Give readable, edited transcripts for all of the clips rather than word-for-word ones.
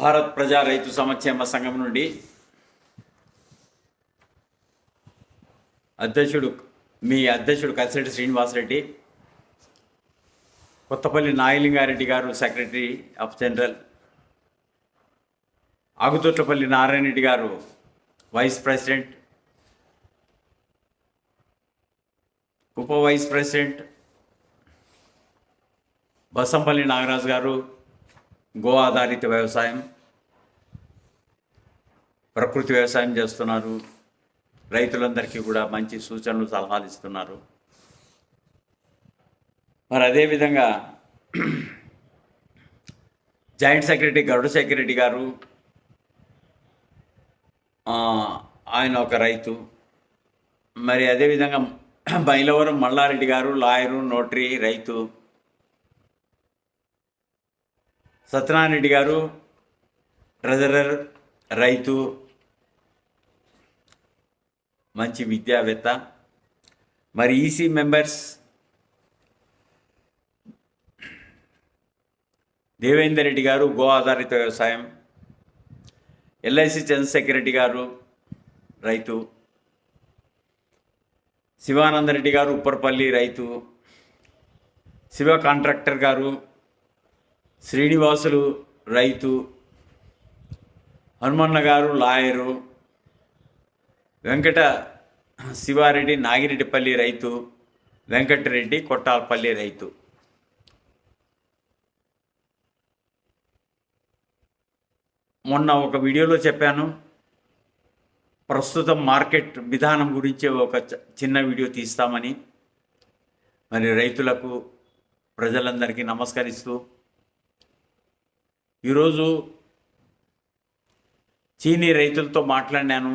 భారత్ ప్రజా రైతు సంక్షేమ సంఘం నుండి మీ అధ్యక్షుడు Kasireddy Srinivasa Reddy, Kothapalli Nagalingareddy garu secretary of general, Agutotlapalli Narayana Reddy garu vice president, ఉప వైస్ ప్రెసిడెంట్, బసంపల్లి నాగరాజు గారు గో ఆధారిత వ్యవసాయం, ప్రకృతి వ్యవసాయం చేస్తున్నారు. రైతులందరికీ కూడా మంచి సూచనలు సలహాలు ఇస్తున్నారు. మరి అదేవిధంగా జాయింట్ సెక్రటరీ గరుడ సెక్రటరీ గారు, ఆయన ఒక రైతు. మరి అదేవిధంగా బైలవరం మల్లారెడ్డి గారు లాయరు, నోటరీ, రైతు. సత్యనారాయణ రెడ్డి గారు ట్రెజరర్, రైతు, మంచి విద్యావేత్త. మరి ఈసీ మెంబర్స్ దేవేందర్ రెడ్డి గారు గో ఆధారిత వ్యవసాయం, ఎల్ఐసి చంద్రశేఖర్ గారు రైతు, శివానందరెడ్డి గారు ఉప్పర్పల్లి రైతు, శివ కాంట్రాక్టర్ గారు, శ్రీనివాసులు రైతు, హనుమన్న గారు లాయరు, వెంకట శివారెడ్డి నాగిరెడ్డిపల్లి రైతు, వెంకటరెడ్డి కొట్టాలపల్లి రైతు. మొన్న ఒక వీడియోలో చెప్పాను, ప్రస్తుతం మార్కెట్ విధానం గురించి ఒక చిన్న వీడియో తీస్తామని. మరి రైతులకు, ప్రజలందరికీ నమస్కరిస్తూ ఈరోజు చీనీ రైతులతో మాట్లాడినాను.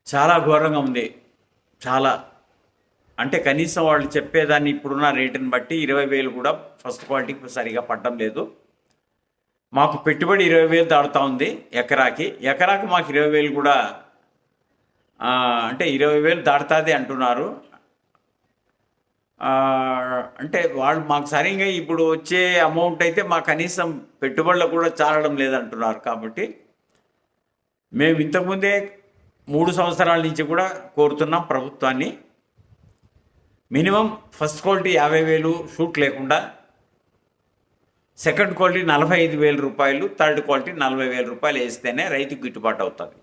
చాలా ఘోరంగా ఉంది. చాలా అంటే కనీసం వాళ్ళు చెప్పేదాన్ని ఇప్పుడున్న రేటుని బట్టి 20,000 కూడా ఫస్ట్ క్వాలిటీకి సరిగా పడడం లేదు. మాకు పెట్టుబడి 20,000 దాడుతూ ఉంది ఎకరాకి మాకు 20,000 కూడా అంటే 20,000 దాడుతుంది అంటున్నారు. అంటే వాళ్ళు మాకు సరిగ్గా ఇప్పుడు వచ్చే అమౌంట్ అయితే మా కనీసం పెట్టుబడులకు కూడా చాలడం లేదంటున్నారు. కాబట్టి మేము ఇంతకుముందే 3 సంవత్సరాల నుంచి కూడా కోరుతున్నాం ప్రభుత్వాన్ని, మినిమం ఫస్ట్ క్వాలిటీ 50,000 షూట్ లేకుండా, సెకండ్ క్వాలిటీ 45,000 రూపాయలు, థర్డ్ క్వాలిటీ 40,000 రూపాయలు వేస్తేనే రైతుకు గిట్టుబాటు అవుతుంది.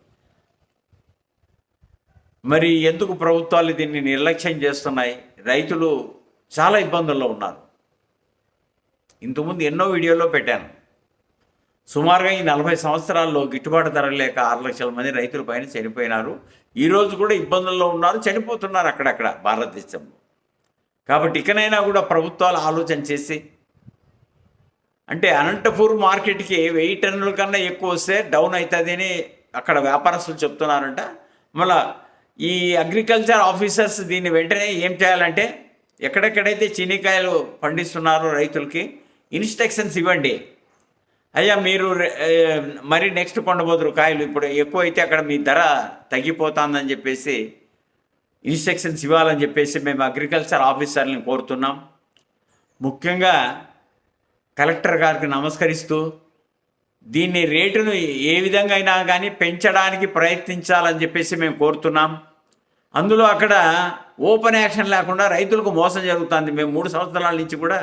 మరి ఎందుకు ప్రభుత్వాలు దీన్ని నిర్లక్ష్యం చేస్తున్నాయి? రైతులు చాలా ఇబ్బందుల్లో ఉన్నారు. ఇంతకుముందు ఎన్నో వీడియోలో పెట్టాను. సుమారుగా ఈ 40 సంవత్సరాల్లో గిట్టుబాటు ధర లేక 6 లక్షల మంది రైతుల పైన చనిపోయినారు. ఈరోజు కూడా ఇబ్బందుల్లో ఉన్నారు, చనిపోతున్నారు అక్కడక్కడ భారతదేశంలో. కాబట్టి ఇకనైనా కూడా ప్రభుత్వాలు ఆలోచన చేసి, అంటే అనంతపూర్ మార్కెట్కి 1000 టన్నుల కన్నా ఎక్కువ వస్తే డౌన్ అవుతుందని అక్కడ వ్యాపారస్తులు చెప్తున్నారంట. మళ్ళీ ఈ అగ్రికల్చర్ ఆఫీసర్స్ దీన్ని వెంటనే ఏం చేయాలంటే, ఎక్కడెక్కడైతే చీనికాయలు పండిస్తున్నారో రైతులకి ఇన్స్ట్రక్షన్స్ ఇవ్వండి. అయ్యా మీరు మరి నెక్స్ట్ కొండబోదురు కాయలు ఇప్పుడు ఎక్కువైతే అక్కడ మీ ధర తగ్గిపోతుందని చెప్పేసి ఇన్స్ట్రక్షన్స్ ఇవ్వాలని చెప్పేసి మేము అగ్రికల్చర్ ఆఫీసర్ని కోరుతున్నాం. ముఖ్యంగా కలెక్టర్ గారికి నమస్కరిస్తూ దీన్ని రేటును ఏ విధంగా అయినా కానీ పెంచడానికి ప్రయత్నించాలని చెప్పేసి మేము కోరుతున్నాం. అందులో అక్కడ ఓపెన్ యాక్షన్ లేకుండా రైతులకు మోసం జరుగుతుంది. మేము 3 సంవత్సరాల నుంచి కూడా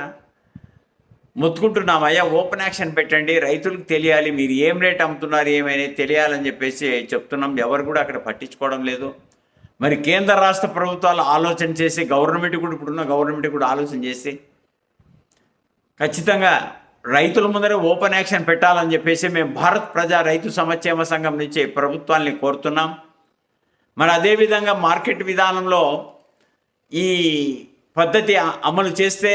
మొత్తుకుంటున్నాం, అయ్యా ఓపెన్ యాక్షన్ పెట్టండి, రైతులకు తెలియాలి, మీరు ఏం రేట్ అమ్ముతున్నారు ఏమైనా తెలియాలని చెప్పేసి చెప్తున్నాం. ఎవరు కూడా అక్కడ పట్టించుకోవడం లేదు. మరి కేంద్ర రాష్ట్ర ప్రభుత్వాలు ఆలోచన చేసి, ఇప్పుడున్న గవర్నమెంట్ కూడా ఆలోచన చేసి ఖచ్చితంగా రైతుల ముందరే ఓపెన్ యాక్షన్ పెట్టాలని చెప్పేసి మేము భారత్ ప్రజా రైతు సంక్షేమ సంఘం నుంచి ప్రభుత్వాన్ని కోరుతున్నాం. మరి అదేవిధంగా మార్కెట్ విధానంలో ఈ పద్ధతి అమలు చేస్తే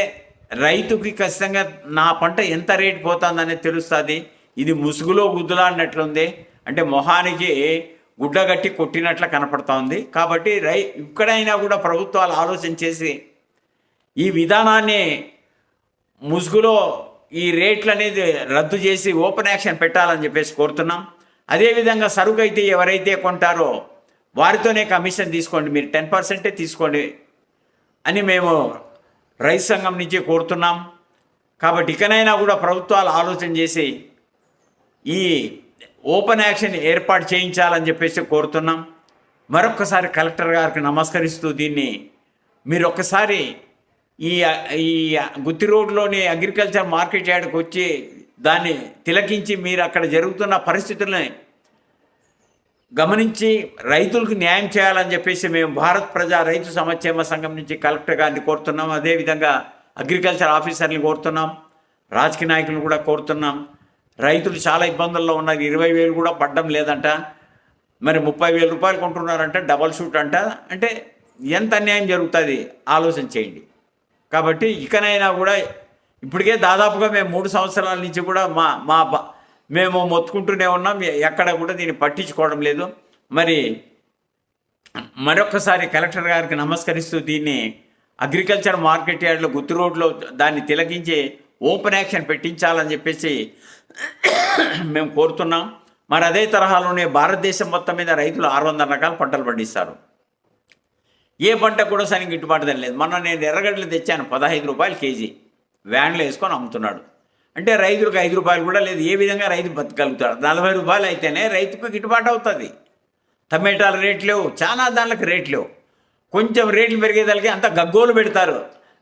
రైతుకి ఖచ్చితంగా నా పంట ఎంత రేటు పోతుందనేది తెలుస్తుంది. ఇది ముసుగులో గుద్దులాడినట్లుంది, అంటే మొహానికి గుడ్డగట్టి కొట్టినట్లు కనపడుతోంది. కాబట్టి ఇక్కడైనా కూడా ప్రభుత్వాలు ఆలోచన చేసి ఈ విధానాన్ని ముసుగులో ఈ రేట్లు అనేది రద్దు చేసి ఓపెన్ యాక్షన్ పెట్టాలని చెప్పేసి కోరుతున్నాం. అదేవిధంగా సరుకు అయితే ఎవరైతే కొంటారో వారితోనే కమిషన్ తీసుకోండి, మీరు 10% తీసుకోండి అని మేము రైతు సంఘం నుంచి కోరుతున్నాం. కాబట్టి ఇకనైనా కూడా ప్రభుత్వాలు ఆలోచన చేసి ఈ ఓపెన్ యాక్షన్ ఏర్పాటు చేయించాలని చెప్పేసి కోరుతున్నాం. మరొక్కసారి కలెక్టర్ గారికి నమస్కరిస్తూ దీన్ని మీరు ఒక్కసారి ఈ ఈ గుత్తి రోడ్లోని అగ్రికల్చర్ మార్కెట్ యార్డ్కి వచ్చి దాన్ని తిలకించి మీరు అక్కడ జరుగుతున్న పరిస్థితుల్ని గమనించి రైతులకు న్యాయం చేయాలని చెప్పేసి మేము భారత్ ప్రజా రైతు సంక్షేమ సంఘం నుంచి కలెక్టర్ గారిని కోరుతున్నాం. అదేవిధంగా అగ్రికల్చర్ ఆఫీసర్ని కోరుతున్నాం, రాజకీయ నాయకులను కూడా కోరుతున్నాం. రైతులు చాలా ఇబ్బందుల్లో ఉన్నారు. 20,000 కూడా పడ్డం లేదంట, మరి 30,000 రూపాయలు కొంటున్నారంట, డబల్ షూట్ అంట. అంటే ఎంత అన్యాయం జరుగుతుంది ఆలోచన చేయండి. కాబట్టి ఇకనైనా కూడా ఇప్పటికే దాదాపుగా మేము 3 సంవత్సరాల నుంచి కూడా మేము మొత్తుకుంటూనే ఉన్నాం, ఎక్కడ కూడా దీన్ని పట్టించుకోవడం లేదు. మరొక్కసారి కలెక్టర్ గారికి నమస్కరిస్తూ దీన్ని అగ్రికల్చర్ మార్కెట్ యార్డ్లో గుత్తి రోడ్లో దాన్ని తిలకించి ఓపెన్ యాక్షన్ పెట్టించాలని చెప్పేసి మేము కోరుతున్నాం. అదే తరహాలోనే భారతదేశం మొత్తం మీద రైతులు 600 రకాల పంటలు పండిస్తారు. ఏ పంట కూడా సరిగ్గా గిట్టుబాటు లేదు. మొన్న నేను ఎర్రగడ్డలు తెచ్చాను, 15 రూపాయలు కేజీ వ్యాన్లో వేసుకొని అమ్ముతున్నాడు. అంటే రైతులకు 5 రూపాయలు కూడా లేదు. ఏ విధంగా రైతు బతకగలుగుతాడు? 40 రూపాయలు అయితేనే రైతుకు గిట్టుబాటు అవుతుంది. టమాటాలు రేట్లు లేవు, చాలా దానికి రేట్లు లేవు. కొంచెం రేట్లు పెరిగేదానికి అంత గగ్గోలు పెడతారు.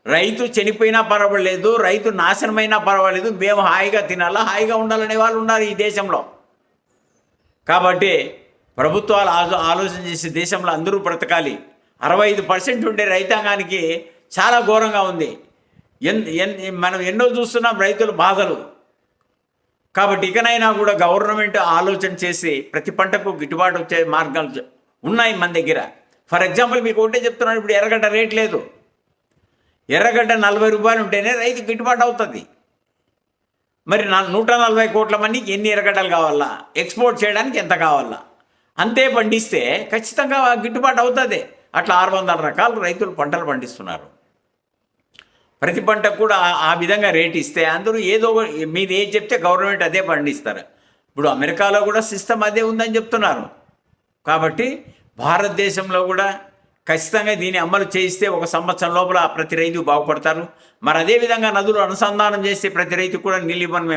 రైతు చనిపోయినా పర్వాలేదు, రైతు నాశనమైనా పర్వాలేదు, మేము హాయిగా తినాలా, హాయిగా ఉండాలనే వాళ్ళు ఉన్నారు ఈ దేశంలో. కాబట్టి ప్రభుత్వాలు ఆలోచన చేసి దేశంలో అందరూ బ్రతకాలి. 65% ఉండే రైతాంగానికి చాలా ఘోరంగా ఉంది. మనం ఎన్నో చూస్తున్నాం రైతుల బాధలు. కాబట్టి ఇకనైనా కూడా గవర్నమెంట్ ఆలోచన చేసి ప్రతి పంటకు గిట్టుబాటు వచ్చే మార్గాలు ఉన్నాయి మన దగ్గర. ఫర్ ఎగ్జాంపుల్ మీకు ఒకటే చెప్తున్నాను, ఇప్పుడు ఎర్రగడ్డ రేట్ లేదు. ఎర్రగడ్డ 40 రూపాయలు ఉంటేనే రైతు గిట్టుబాటు అవుతుంది. మరి 140 కోట్ల మందికి ఎన్ని ఎర్రగడ్డలు కావాలా, ఎక్స్పోర్ట్ చేయడానికి ఎంత కావాలా, అంతే పండిస్తే ఖచ్చితంగా గిట్టుబాటు అవుతుంది. అట్లా 600 రకాల రైతులు పంటలు పండిస్తున్నారు. ప్రతి పంటకు కూడా ఆ విధంగా రేట్ ఇస్తే అందరూ ఏదో మీరు ఏది చెప్తే గవర్నమెంట్ అదే పండిస్తారు. ఇప్పుడు అమెరికాలో కూడా సిస్టమ్ అదే ఉందని చెప్తున్నారు. కాబట్టి భారతదేశంలో కూడా ఖచ్చితంగా దీన్ని అమలు చేయిస్తే 1 సంవత్సరం లోపల ప్రతి రైతు బాగుపడతారు. అదేవిధంగా నదులు అనుసంధానం చేస్తే ప్రతి రైతు కూడా నీళ్ళు ఇవ్వని